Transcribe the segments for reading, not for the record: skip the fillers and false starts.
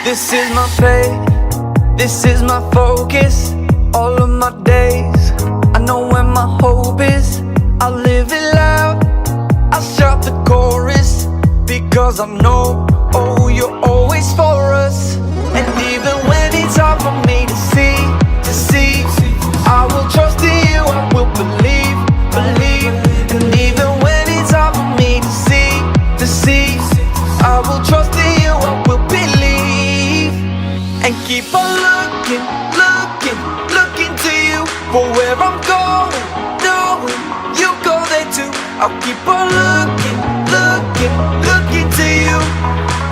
This is my faith, this is my focus. All of my days, I know where my hope is. I live it loud, I shout the chorus, because I know, oh, you're always for us. And even when it's hard for me to see, I will trust in you, I will believe. And even when it's hard for me to see, I will trust in you, I will believe. And keep on looking to you for where I'm going, knowing you go there too. I'll keep on looking to you.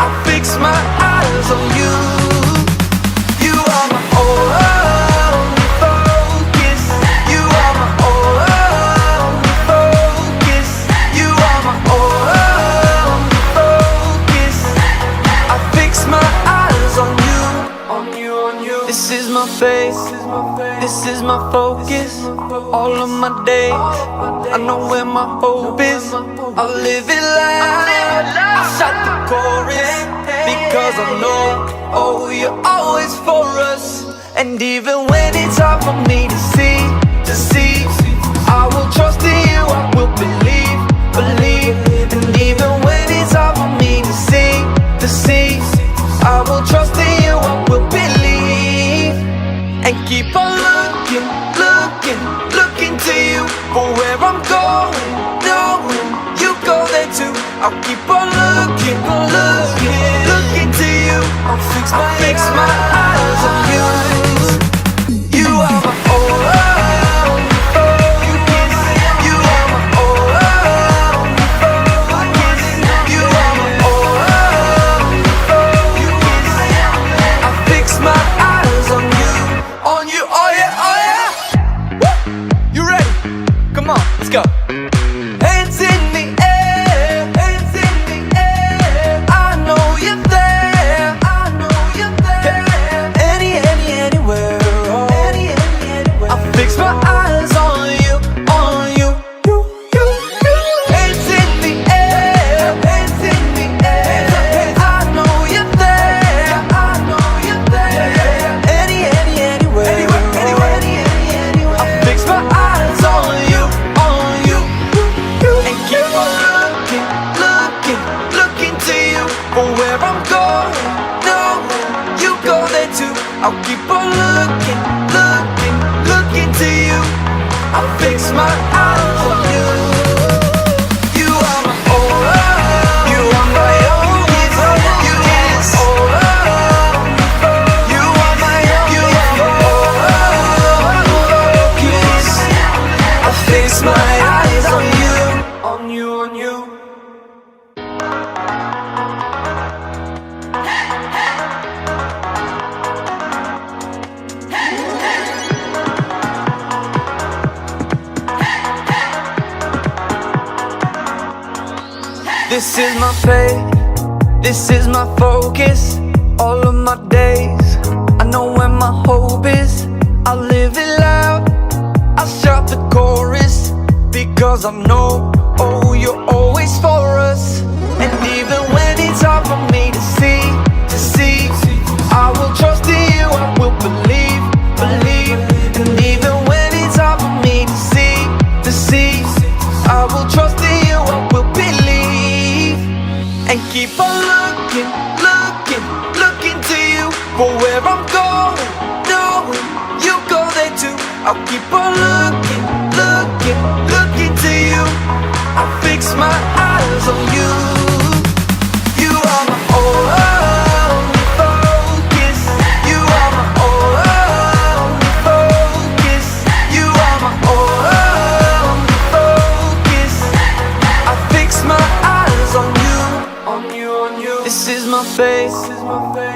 I fix my eyes on you. You are my only focus. You are my only focus. You are my only focus. I fix my eyes on you. This is my faith, this is my focus. All of my days, I know where my hope is. I live it loud, I shout the chorus, because I know, oh, you're always for us. And even when it's hard for me to see, I will trust in you, I will believe. And even when it's hard for me to see, I will trust in you, I will believe. And keep on looking to you for where I'm going, knowing you go there too. I'll keep on looking to you. I'll fix my eyes on you. You are my only focus. You are my only focus. You are my only focus. I fix my eyes on you, oh yeah, oh yeah. Woo! You ready? Come on, let's go. Hands in the air, hands in the air. I know you're there, I know you're there. Anywhere, oh. Anywhere. I fix my eyes on you, you. Hands in the air, hands in the air. I know you're there, I know you're there. Anywhere, I fix my eyes on you, and keep on looking to you for where I'm going, knowing you go there too. I'll keep on looking to you. I'll fix my eyes on you. You are my only, you are my only focus. You are my only focus. I fix my eyes on you. This is my faith, this is my focus. All of my days, I know where my hope is. I live it loud, I shout the chorus, because I know, oh, you're always for us. And even when it's hard for me to see, I will trust in you, I will believe. And even when it's hard for me to see, I will trust in you, I will believe. And keep on looking to you for where I'm going, knowing you go there too. I'll keep on looking to you. I fix my eyes on you. You are my only focus. You are my only focus. You are my only focus. I fix my eyes on you. This is my faith,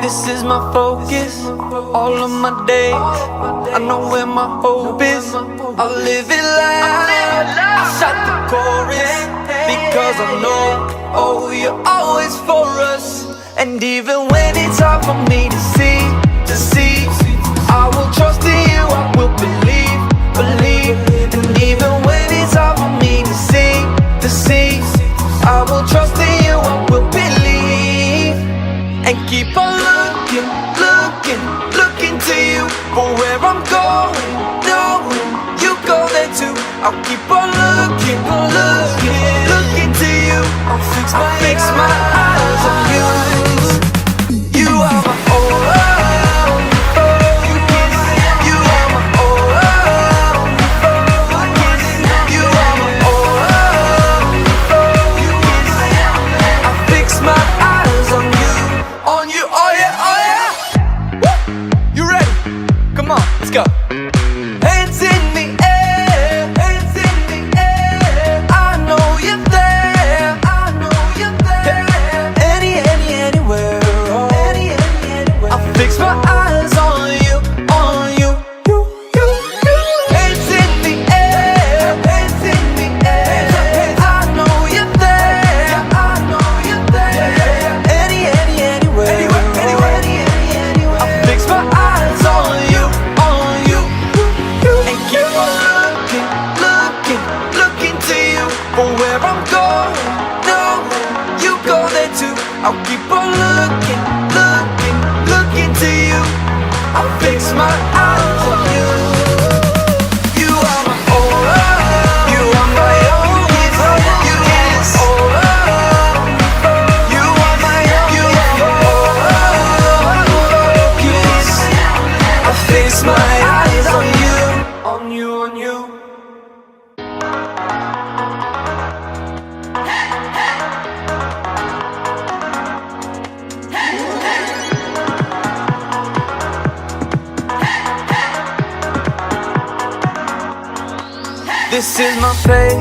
this is my focus. All of my days, I know where my hope is. I live it loud, I shout the chorus, because I know, oh, you're always for us. And even when it's hard for me to see, I will trust in you, I will believe. And even when it's hard for me to see, I will trust in you, I will believe. And keep on looking looking to you for where I'm going, knowing you go there too. I'll keep on looking, looking to you. I'll fix my eyes on you. You are my only focus. You are my only focus. You are my only focus. I fix my eyes on you, oh yeah, oh yeah. Woo! You ready? Come on, let's go. Hands in the air, hands in the air. I know you're there, I know you're there. Anywhere, oh. Anywhere. I fix my eyes on you, on you. Hands in the air, hands in the air. I know you're there, I know you're there. Anywhere, oh. I fix my eyes on you, and keep on looking to you for where I'm going. No, you go there too. I'll keep on looking to you. I'll fix my eyes on you. You are my only, you are my only focus. You are my only focus. I fix my eyes on you, on you. This is my faith,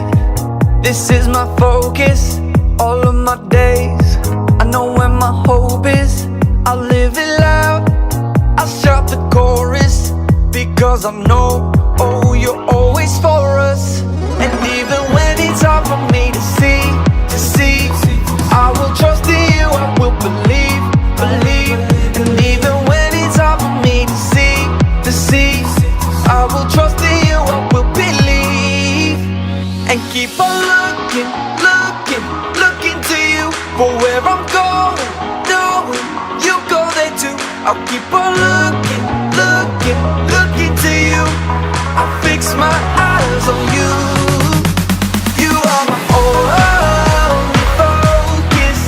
this is my focus. All of my days, I know where my hope is. I'll live it loud, I'll shout the chorus, because I know, oh, you're always for us. And even when it's hard for me to see, I will trust in you, I will believe. And even when it's hard for me to see, I will trust in you, I will believe. And keep on looking to you for where I'm going, knowing you go there too. I'll keep on looking to you. I'll fix my eyes on you. You are my only focus.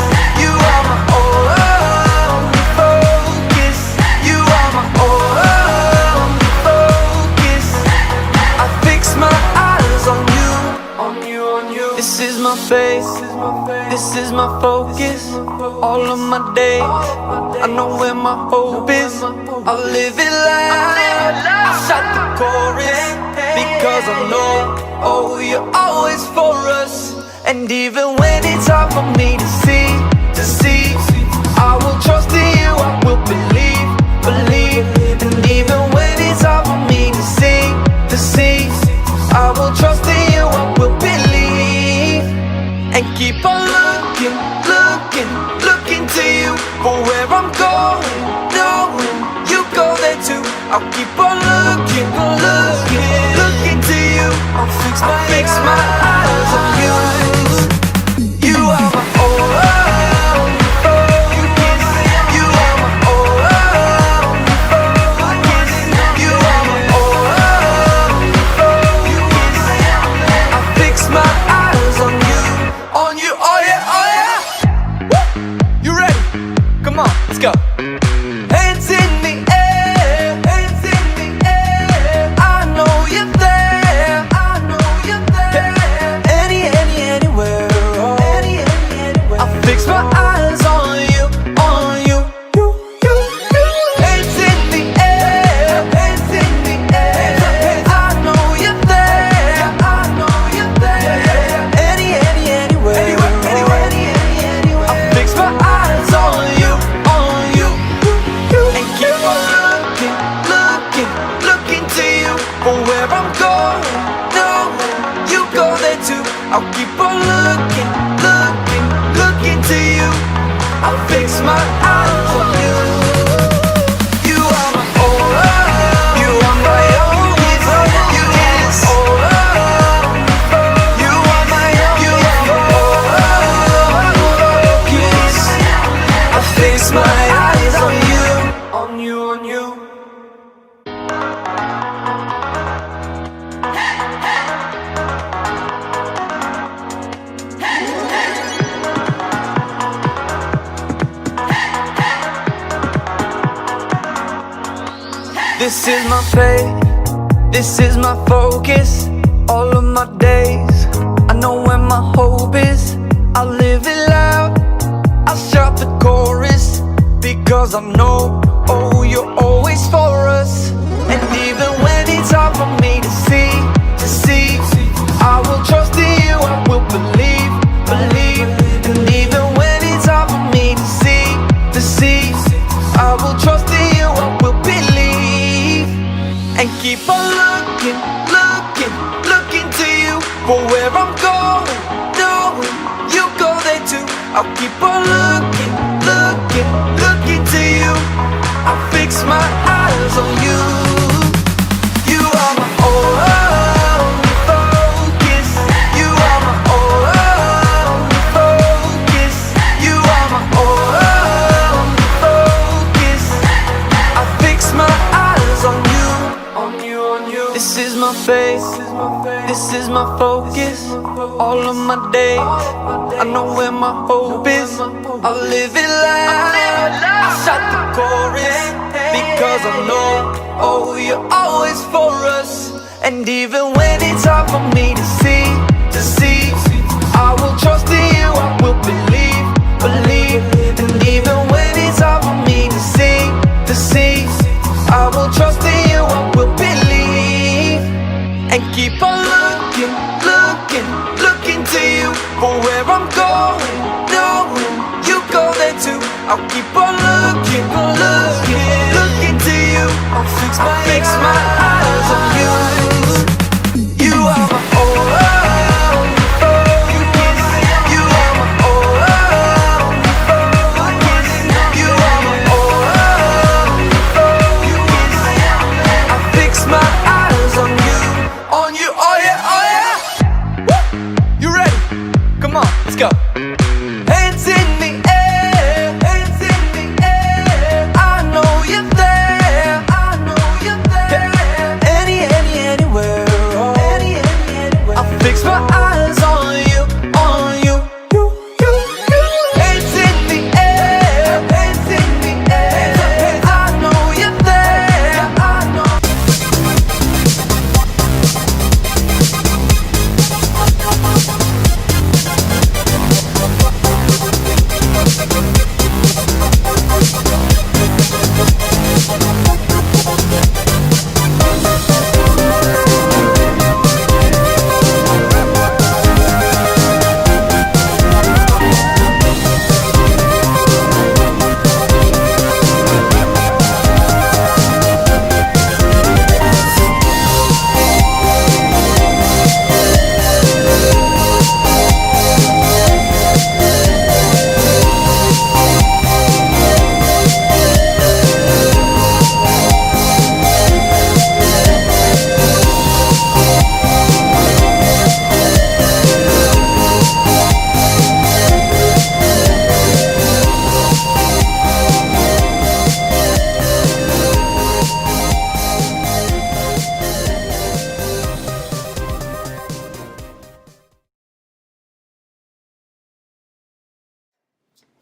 You are my only focus. You are my only focus. I fix my eyes on you, on you. This is my faith, this is my focus. All of my days, I know where my hope is. I'll live it loud, I'll shout the chorus, because I know, oh, you're always for us. And even when it's hard for me to see, I will trust in you, I will believe. And even when it's hard for me to see, I will trust in you, I will believe. And keep on looking to you for where I'm going, knowing you go there too. I'll keep on looking to you. I'll fix my eyes on you. You are my only focus. You are my only focus. You are my only focus. I fix my eyes on you, oh yeah, oh yeah. Woo! You ready? Come on, let's go. Hands in the air, hands in the air. I know you're there, I know you're there. Anywhere, oh. I fix my eyes on you, on you. Hands in the air, hands in the air. I know you're there, I know you're there. Anywhere, I fix my eyes on you, and keep on looking to you for where I'm going. No, you go there too. I'll keep on looking to you. I'll fix my eyes on you. You are my only, you are my only focus. You are my only focus. I fix my eyes on you, on you. This is my faith, this is my focus. All of my days, I know where my hope is. I live it loud, I shout the chorus, because I know, oh, you're always for us. And even when it's hard for me to see, I will trust in you, I will believe. And even when it's hard for me to see, I will trust in you, I will believe. And keep on looking to you for where I'm going, knowing you go there too. I'll keep on looking to you. I'll fix my eyes on you. You are my only focus. You are my only focus. You are my only focus. I fix my eyes on you. This is my faith, this is my focus. All of my days, I know where my hope is. I live it loud, I shout the chorus, because I know, oh, you're always for us. And even when it's hard for me to see, I will trust in you, I will believe. And even when it's hard for me to see, I will trust in you, I will believe. And keep on looking to you for where I'm going, knowing you go there too. I'll keep on looking to you. I'll fix my eyes on you. You are my only focus. You are my only focus. You are my only focus. I fix my eyes on you, oh yeah, oh yeah. Woo! You ready? Come on, let's go. Hands in the air, hands in the air. I know you're there, I know you're there. Anywhere, oh. Anywhere. I'll fix my eyes on you, you. Hands in the air, hands in the air. I know you're there, I know.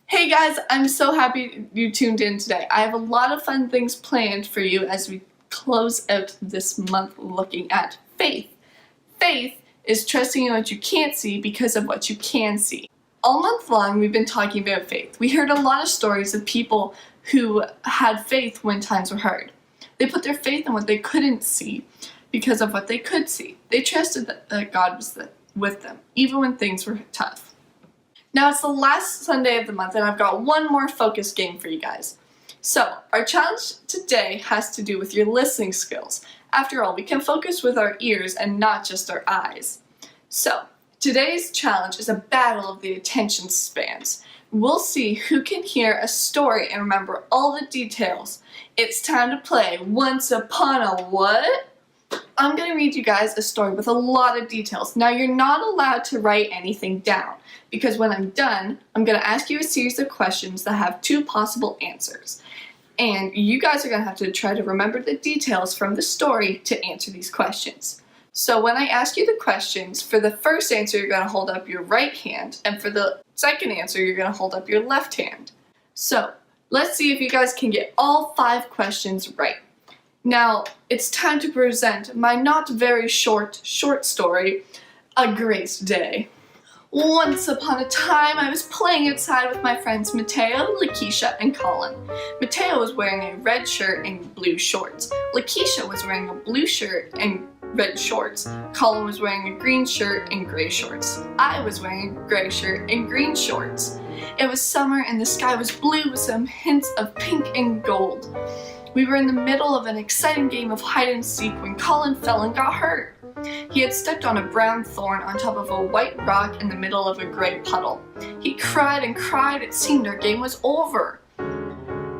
Hey guys, I'm so happy you tuned in today. I have a lot of fun things planned for you as we close out this month looking at faith. Faith is trusting in what you can't see because of what you can see. All month long we've been talking about faith. We heard a lot of stories of people who had faith when times were hard. They put their faith in what they couldn't see because of what they could see. They trusted that God was with them, even when things were tough. Now it's the last Sunday of the month and I've got one more focus game for you guys. So our challenge today has to do with your listening skills. After all, we can focus with our ears and not just our eyes. So today's challenge is a battle of the attention spans. We'll see who can hear a story and remember all the details. It's time to play Once Upon a What? I'm going to read you guys a story with a lot of details. Now you're not allowed to write anything down because when I'm done, I'm going to ask you a series of questions that have two possible answers. And you guys are going to have to try to remember the details from the story to answer these questions. So when I ask you the questions, for the first answer you're going to hold up your right hand, and for the second answer you're going to hold up your left hand. So let's see if you guys can get all 5 questions right. Now, it's time to present my not very short story, A Grace Day. Once upon a time, I was playing outside with my friends Mateo, Lakeisha, and Colin. Mateo was wearing a red shirt and blue shorts. Lakeisha was wearing a blue shirt and red shorts. Colin was wearing a green shirt and gray shorts. I was wearing a gray shirt and green shorts. It was summer and the sky was blue with some hints of pink and gold. We were in the middle of an exciting game of hide and seek when Colin fell and got hurt. He had stepped on a brown thorn on top of a white rock in the middle of a gray puddle. He cried and cried. It seemed our game was over.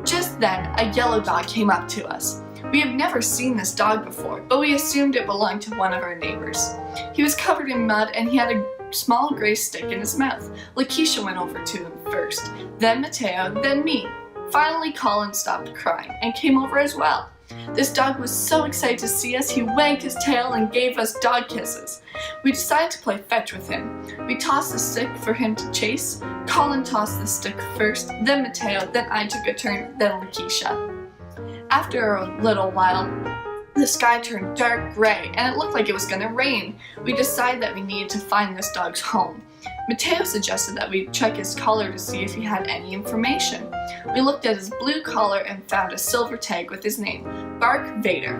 Just then, a yellow dog came up to us. We have never seen this dog before, but we assumed it belonged to one of our neighbors. He was covered in mud and he had a small gray stick in his mouth. Lakeisha went over to him first, then Mateo, then me. Finally, Colin stopped crying and came over as well. This dog was so excited to see us, he wagged his tail and gave us dog kisses. We decided to play fetch with him. We tossed the stick for him to chase. Colin tossed the stick first, then Mateo, then I took a turn, then Lakeisha. After a little while, the sky turned dark gray and it looked like it was going to rain. We decided that we needed to find this dog's home. Mateo suggested that we check his collar to see if he had any information. We looked at his blue collar and found a silver tag with his name, Bark Vader,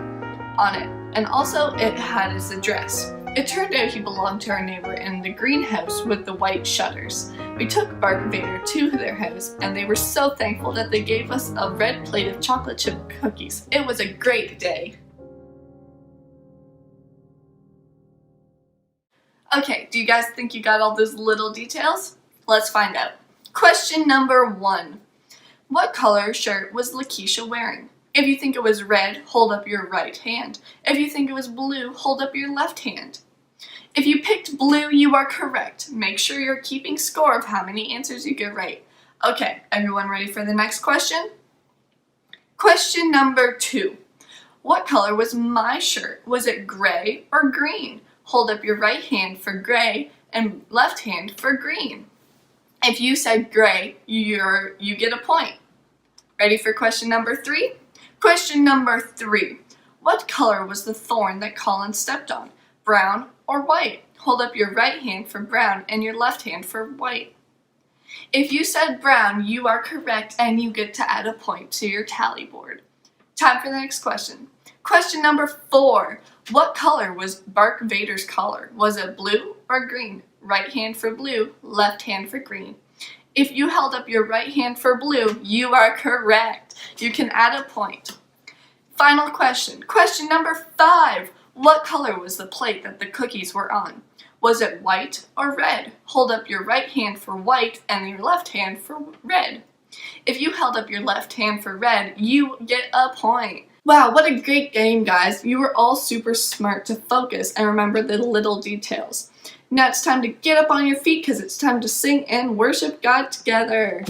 on it, and also it had his address. It turned out he belonged to our neighbor in the greenhouse with the white shutters. We took Bark Vader to their house and they were so thankful that they gave us a red plate of chocolate chip cookies. It was a great day. Okay, do you guys think you got all those little details? Let's find out. Question number 1. What color shirt was Lakeisha wearing? If you think it was red, hold up your right hand. If you think it was blue, hold up your left hand. If you picked blue, you are correct. Make sure you're keeping score of how many answers you get right. Okay, everyone ready for the next question? Question number 2. What color was my shirt? Was it gray or green? Hold up your right hand for gray and left hand for green. If you said gray, you get a point. Ready for question number 3? Question number 3. What color was the thorn that Colin stepped on? Brown or white? Hold up your right hand for brown and your left hand for white. If you said brown, you are correct and you get to add a point to your tally board. Time for the next question. Question number 4. What color was Bark Vader's collar? Was it blue or green? Right hand for blue, left hand for green. If you held up your right hand for blue, you are correct. You can add a point. Final question. Question number 5. What color was the plate that the cookies were on? Was it white or red? Hold up your right hand for white and your left hand for red. If you held up your left hand for red, you get a point. Wow, what a great game, guys. You were all super smart to focus and remember the little details. Now it's time to get up on your feet because it's time to sing and worship God together.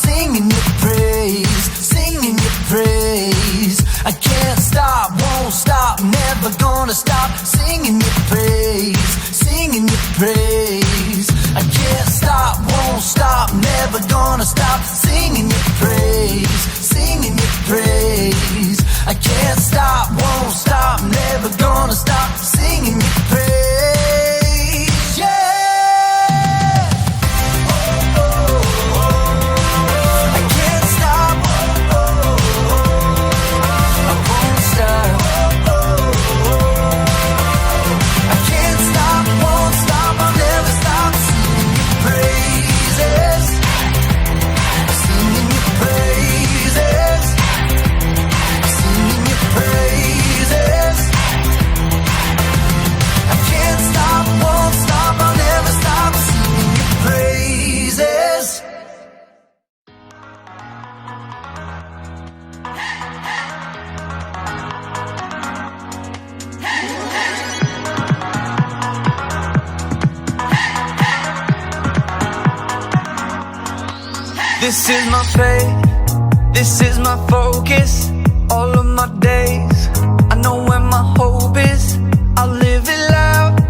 singing your praise, singing your praise. I can't stop, won't stop, never gonna stop singing your praise, singing your praise. I can't stop, won't stop, never gonna stop singing your praise, singing your praise. I can't stop, won't stop, never gonna stop singing your praise. Yeah. I can't stop. I won't stop. I can't stop, won't stop, I'll never stop singing your praises, singing your praises, singing your praises. I can't stop, won't stop, I'll never stop singing your praises. This is my faith, this is my focus, all of my days. I know where my hope is, I'll live it loud,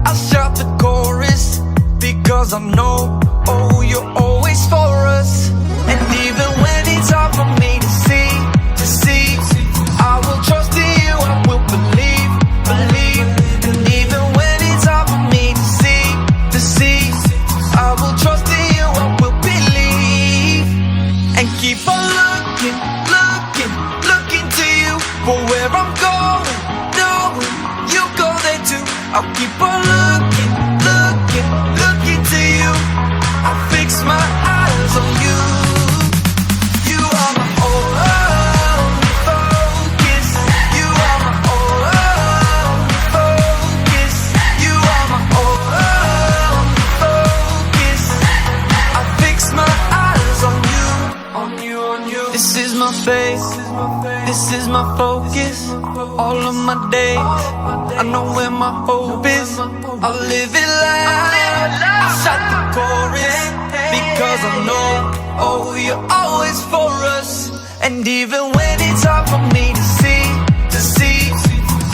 I'll shout the chorus, because I know, oh, you're always for us. And even when it's hard for me to see, I will trust in you, I will believe. And even when it's hard for me to see, I will trust in you, I will believe. And keep on looking to you for where I'm going, knowing you go there too. I'll keep on looking to you. I'll fix my eyes on you. You are my only focus. You are my only focus. You are my only focus. I fix my eyes on you, on you, on you. This is my faith, this is my focus, all of my days. I know where my hope is, I'll live it loud, I'll shout the chorus, because I know, oh, you're always for us. And even when it's hard for me to see,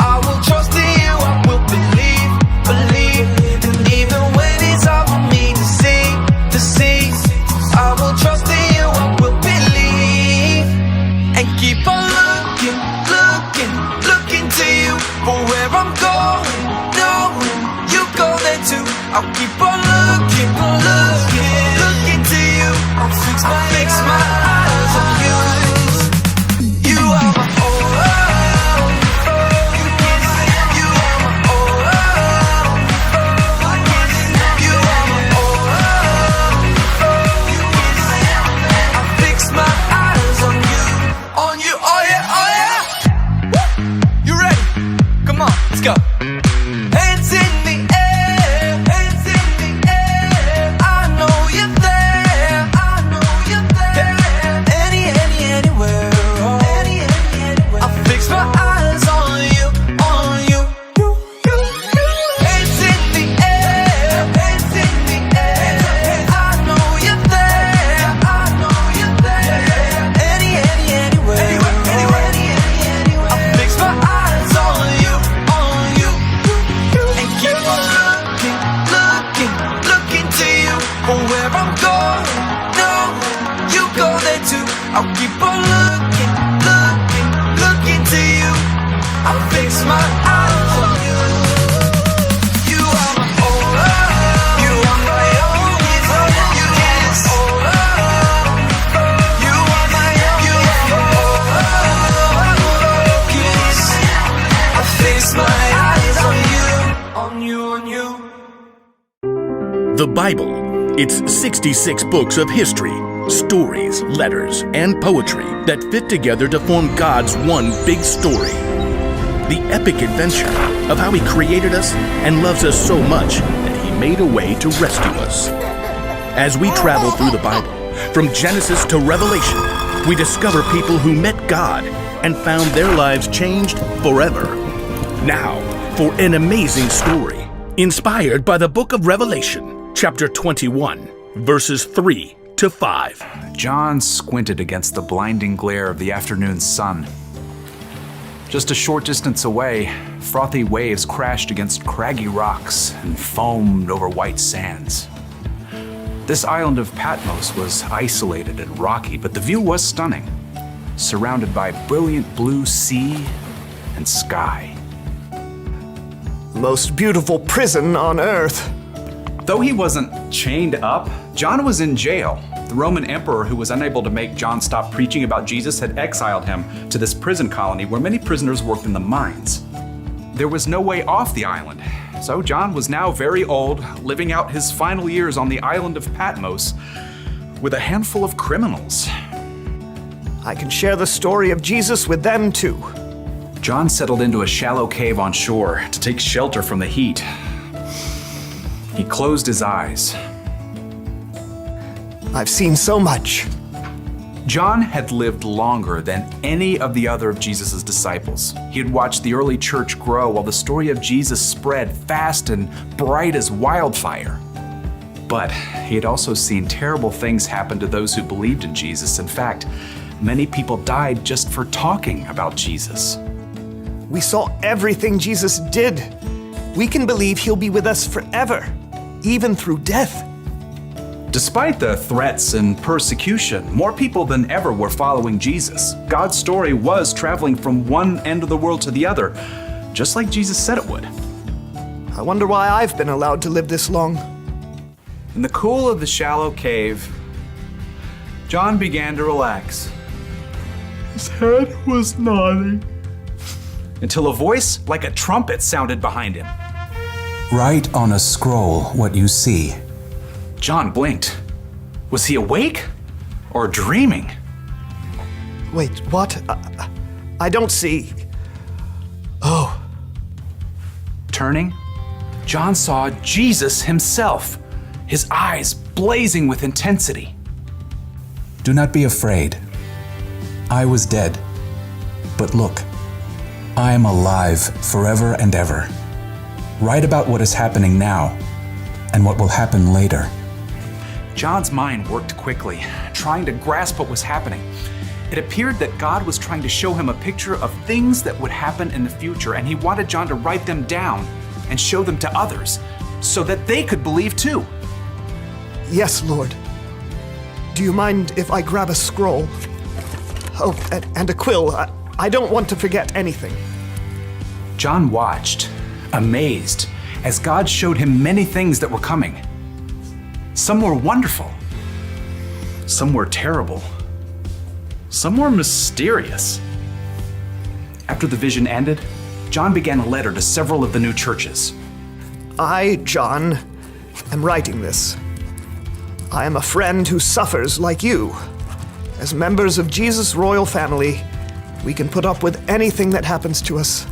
I will trust in you, I will believe. And even when it's hard for me to see, I will trust in you, I will believe. And keep on looking to you for where I'm going, knowing you go there too. I'll keep on looking to you. I'll fix my eyes on you. You are my only focus. You are my only focus. You are my only focus. I fix my eyes on you, oh yeah, oh yeah. Woo! You ready? Come on, let's go. Hands in the air, hands in the air. I know you're there, I know you're there. Anywhere, oh. Anywhere. I fix my eyes on you, on you. Hands in the air, hands in the air. I know you're there, I know you're there. Anywhere, I fix my eyes on you, on you. And keep on looking to you for where I'm going, knowing you go there too. I'll keep on looking to you. I'll fix my eyes on you. You are my only, you are my only focus. You are my only focus. I fix my eyes on you. The Bible. It's 66 books of history, stories, letters, and poetry that fit together to form God's one big story. The epic adventure of how He created us and loves us so much that He made a way to rescue us. As we travel through the Bible, from Genesis to Revelation, we discover people who met God and found their lives changed forever. Now, for an amazing story inspired by the Book of Revelation, chapter 21, verses 3 to 5. John squinted against the blinding glare of the afternoon sun. Just a short distance away, frothy waves crashed against craggy rocks and foamed over white sands. This island of Patmos was isolated and rocky, but the view was stunning, surrounded by brilliant blue sea and sky. Most beautiful prison on earth. Though he wasn't chained up, John was in jail. The Roman emperor, who was unable to make John stop preaching about Jesus, had exiled him to this prison colony where many prisoners worked in the mines. There was no way off the island, so John was now very old, living out his final years on the island of Patmos with a handful of criminals. I can share the story of Jesus with them too. John settled into a shallow cave on shore to take shelter from the heat. He closed his eyes. I've seen so much. John had lived longer than any of the other of Jesus' disciples. He had watched the early church grow while the story of Jesus spread fast and bright as wildfire. But he had also seen terrible things happen to those who believed in Jesus. In fact, many people died just for talking about Jesus. We saw everything Jesus did. We can believe he'll be with us forever, even through death. Despite the threats and persecution, more people than ever were following Jesus. God's story was traveling from one end of the world to the other, just like Jesus said it would. I wonder why I've been allowed to live this long. In the cool of the shallow cave, John began to relax. His head was nodding, until a voice like a trumpet sounded behind him. Write on a scroll what you see. John blinked. Was he awake or dreaming? Wait, what? I don't see. Oh. Turning, John saw Jesus himself, his eyes blazing with intensity. Do not be afraid. I was dead, but look, I am alive forever and ever. Write about what is happening now and what will happen later. John's mind worked quickly, trying to grasp what was happening. It appeared that God was trying to show him a picture of things that would happen in the future, and he wanted John to write them down and show them to others so that they could believe too. Yes, Lord. Do you mind if I grab a scroll? Oh, and a quill. I don't want to forget anything. John watched, amazed, as God showed him many things that were coming. Some were wonderful. Some were terrible. Some were mysterious. After the vision ended, John began a letter to several of the new churches. I, John, am writing this. I am a friend who suffers like you. As members of Jesus' royal family, we can put up with anything that happens to us.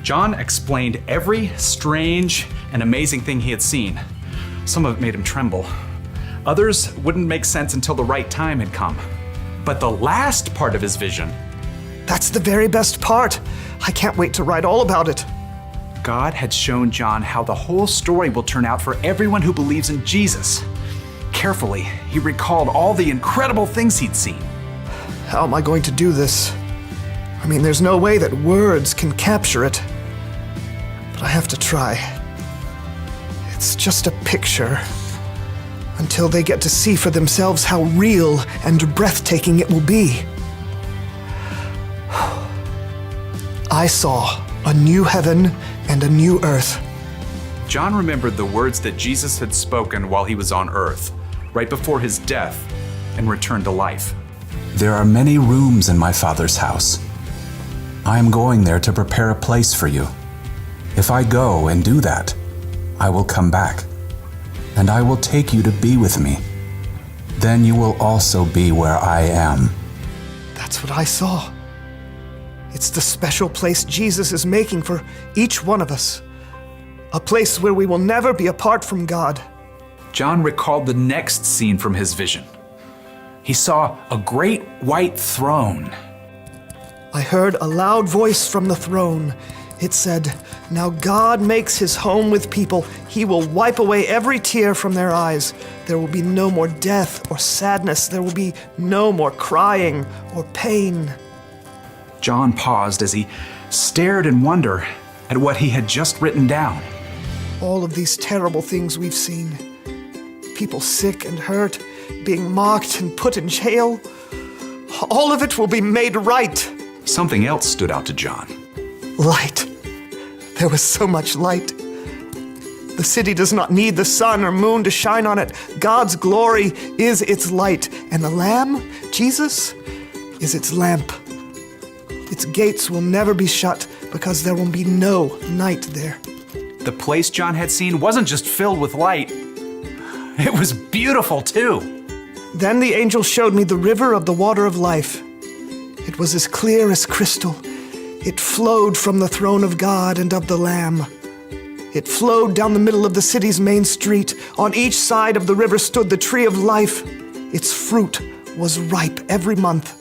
John explained every strange and amazing thing he had seen. Some of it made him tremble. Others wouldn't make sense until the right time had come. But the last part of his vision, That's the very best part. I can't wait to write all about it. God had shown John how the whole story will turn out for everyone who believes in Jesus. Carefully, he recalled all the incredible things he'd seen. How am I going to do this? I mean, there's no way that words can capture it. But I have to try. It's just a picture. Until they get to see for themselves how real and breathtaking it will be. I saw a new heaven and a new earth. John remembered the words that Jesus had spoken while he was on earth, right before his death and return to life. There are many rooms in my Father's house. I am going there to prepare a place for you. If I go and do that, I will come back, and I will take you to be with me. Then you will also be where I am. That's what I saw. It's the special place Jesus is making for each one of us. A place where we will never be apart from God. John recalled the next scene from his vision. He saw a great white throne. I heard a loud voice from the throne. It said, "Now God makes his home with people. He will wipe away every tear from their eyes. There will be no more death or sadness. There will be no more crying or pain." John paused as he stared in wonder at what he had just written down. All of these terrible things we've seen. People sick and hurt, being mocked and put in jail. All of it will be made right. Something else stood out to John. Light. There was so much light. The city does not need the sun or moon to shine on it. God's glory is its light, and the Lamb, Jesus, is its lamp. Its gates will never be shut because there will be no night there. The place John had seen wasn't just filled with light. It was beautiful too. Then the angel showed me the river of the water of life. It was as clear as crystal. It flowed from the throne of God and of the Lamb. It flowed down the middle of the city's main street. On each side of the river stood the tree of life. Its fruit was ripe every month.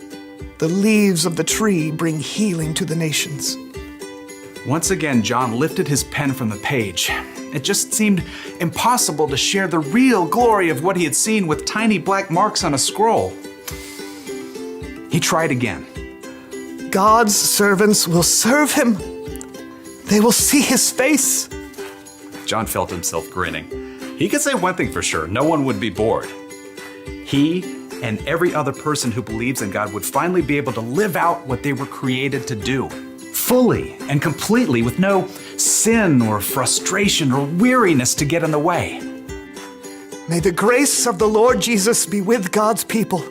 The leaves of the tree bring healing to the nations. Once again, John lifted his pen from the page. It just seemed impossible to share the real glory of what he had seen with tiny black marks on a scroll. He tried again. God's servants will serve him. They will see his face. John felt himself grinning. He could say one thing for sure, no one would be bored. He and every other person who believes in God would finally be able to live out what they were created to do, fully and completely, with no sin or frustration or weariness to get in the way. May the grace of the Lord Jesus be with God's people.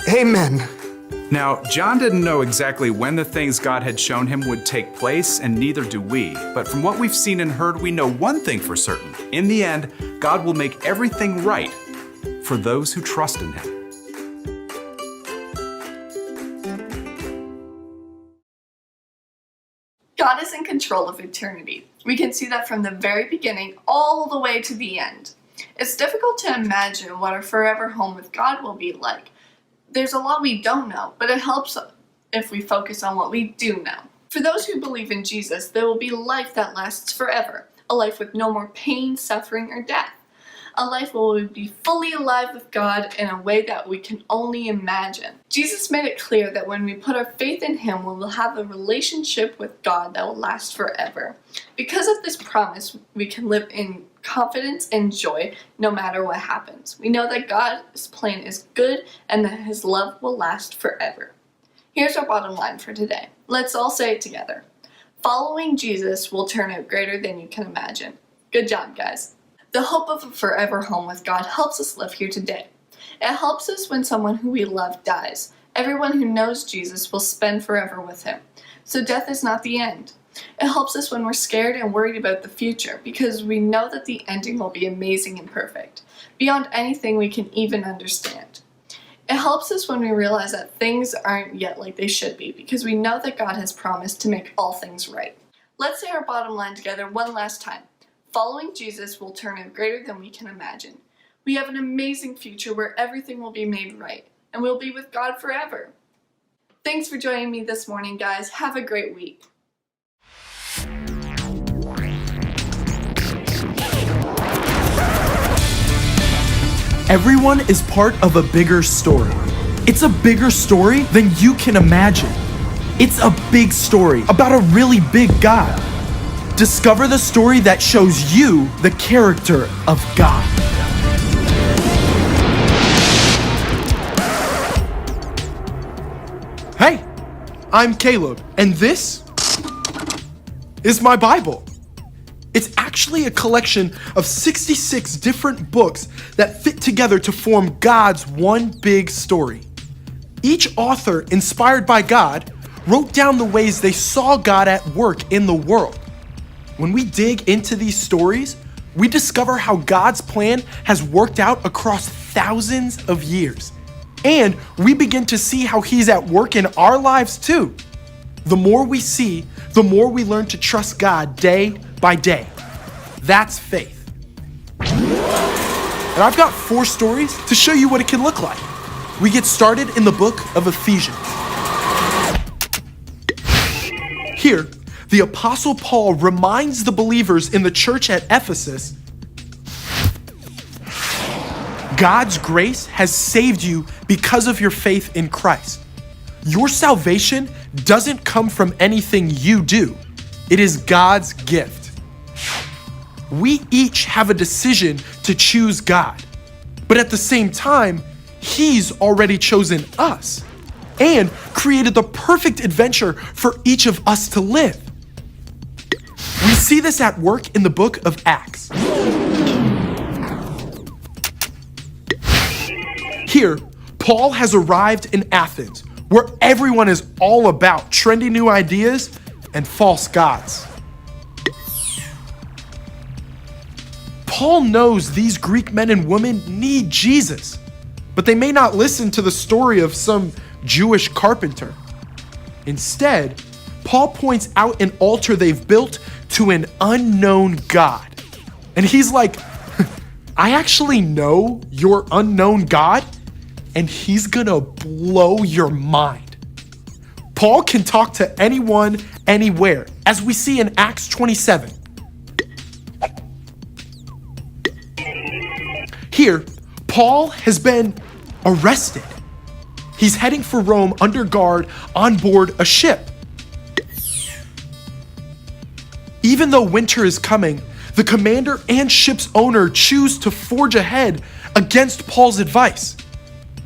Amen. Now, John didn't know exactly when the things God had shown him would take place, and neither do we. But from what we've seen and heard, we know one thing for certain. In the end, God will make everything right for those who trust in him. God is in control of eternity. We can see that from the very beginning all the way to the end. It's difficult to imagine what our forever home with God will be like. There's a lot we don't know, but it helps if we focus on what we do know. For those who believe in Jesus, there will be life that lasts forever, a life with no more pain, suffering, or death. A life where we will be fully alive with God in a way that we can only imagine. Jesus made it clear that when we put our faith in him, we will have a relationship with God that will last forever. Because of this promise, we can live in confidence and joy no matter what happens. We know that God's plan is good and that his love will last forever. Here's our bottom line for today. Let's all say it together. Following Jesus will turn out greater than you can imagine. Good job, guys. The hope of a forever home with God helps us live here today. It helps us when someone who we love dies. Everyone who knows Jesus will spend forever with him. So death is not the end. It helps us when we're scared and worried about the future because we know that the ending will be amazing and perfect, beyond anything we can even understand. It helps us when we realize that things aren't yet like they should be because we know that God has promised to make all things right. Let's say our bottom line together one last time. Following Jesus will turn out greater than we can imagine. We have an amazing future where everything will be made right, and we'll be with God forever. Thanks for joining me this morning, guys. Have a great week. Everyone is part of a bigger story. It's a bigger story than you can imagine. It's a big story about a really big God. Discover the story that shows you the character of God. Hey, I'm Caleb, and this is my Bible. It's actually a collection of 66 different books that fit together to form God's one big story. Each author, inspired by God, wrote down the ways they saw God at work in the world. When we dig into these stories, we discover how God's plan has worked out across thousands of years. And we begin to see how he's at work in our lives too. The more we see, the more we learn to trust God day by day. That's faith. And I've got 4 stories to show you what it can look like. We get started in the book of Ephesians. Here, the Apostle Paul reminds the believers in the church at Ephesus, God's grace has saved you because of your faith in Christ. Your salvation doesn't come from anything you do. It is God's gift. We each have a decision to choose God, but at the same time, He's already chosen us and created the perfect adventure for each of us to live. We see this at work in the book of Acts. Here, Paul has arrived in Athens, where everyone is all about trendy new ideas and false gods. Paul knows these Greek men and women need Jesus, but they may not listen to the story of some Jewish carpenter. Instead, Paul points out an altar they've built to an unknown God. And he's like, I actually know your unknown God, and he's gonna blow your mind. Paul can talk to anyone, anywhere, as we see in Acts 27. Here, Paul has been arrested. He's heading for Rome under guard on board a ship. Even though winter is coming, the commander and ship's owner choose to forge ahead against Paul's advice.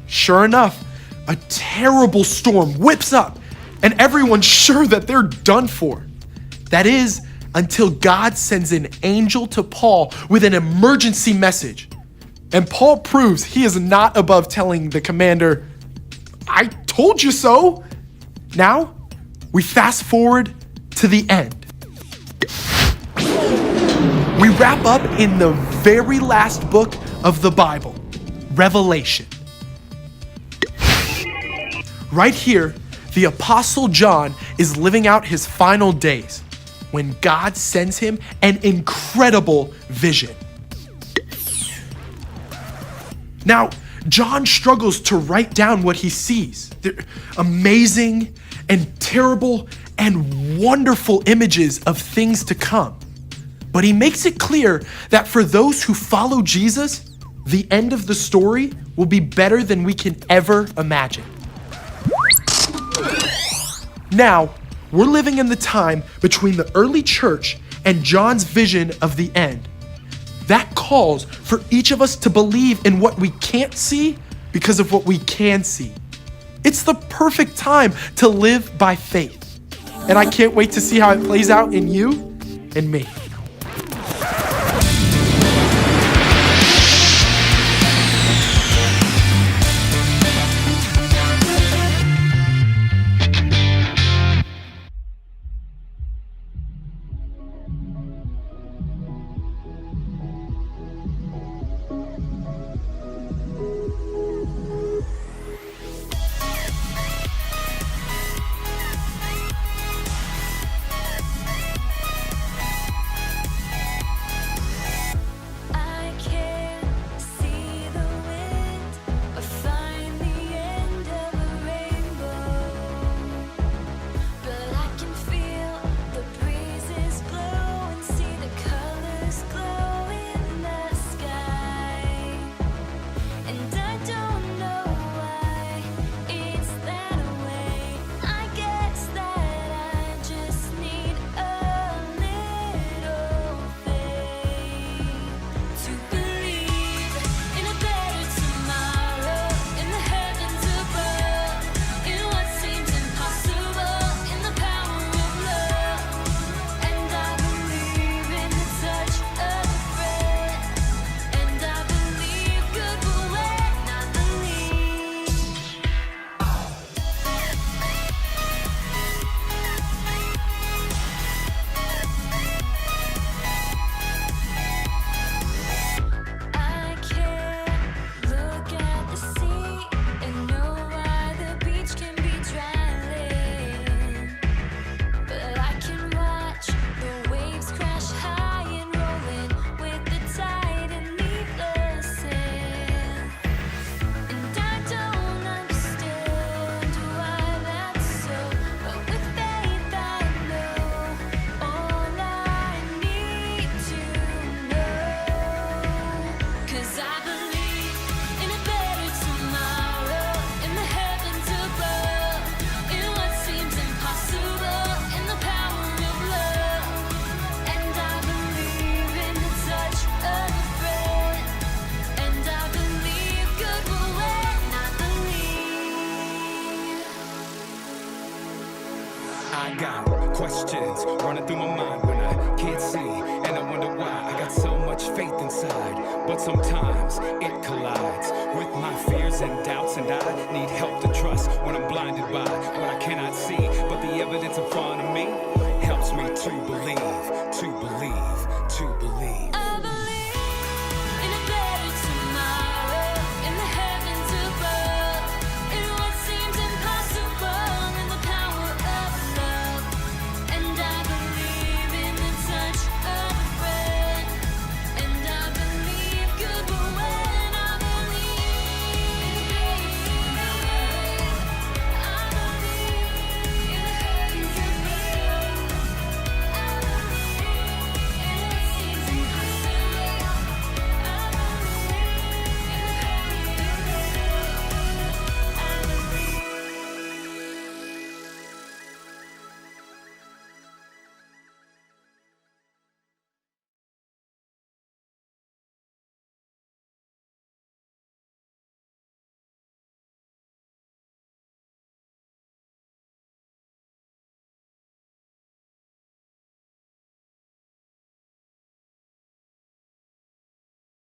Sure enough, a terrible storm whips up, and everyone's sure that they're done for. That is, until God sends an angel to Paul with an emergency message. And Paul proves he is not above telling the commander, I told you so. Now, we fast forward to the end. We wrap up in the very last book of the Bible, Revelation. Right here, the Apostle John is living out his final days when God sends him an incredible vision. Now, John struggles to write down what he sees. They're amazing and terrible and wonderful images of things to come. But he makes it clear that for those who follow Jesus, the end of the story will be better than we can ever imagine. Now, we're living in the time between the early church and John's vision of the end. That calls for each of us to believe in what we can't see because of what we can see. It's the perfect time to live by faith. And I can't wait to see how it plays out in you and me. I got questions running through my mind when I can't see, and I wonder why. I got so much faith inside, but sometimes it collides with my fears and doubts, and I need help to trust when I'm blinded by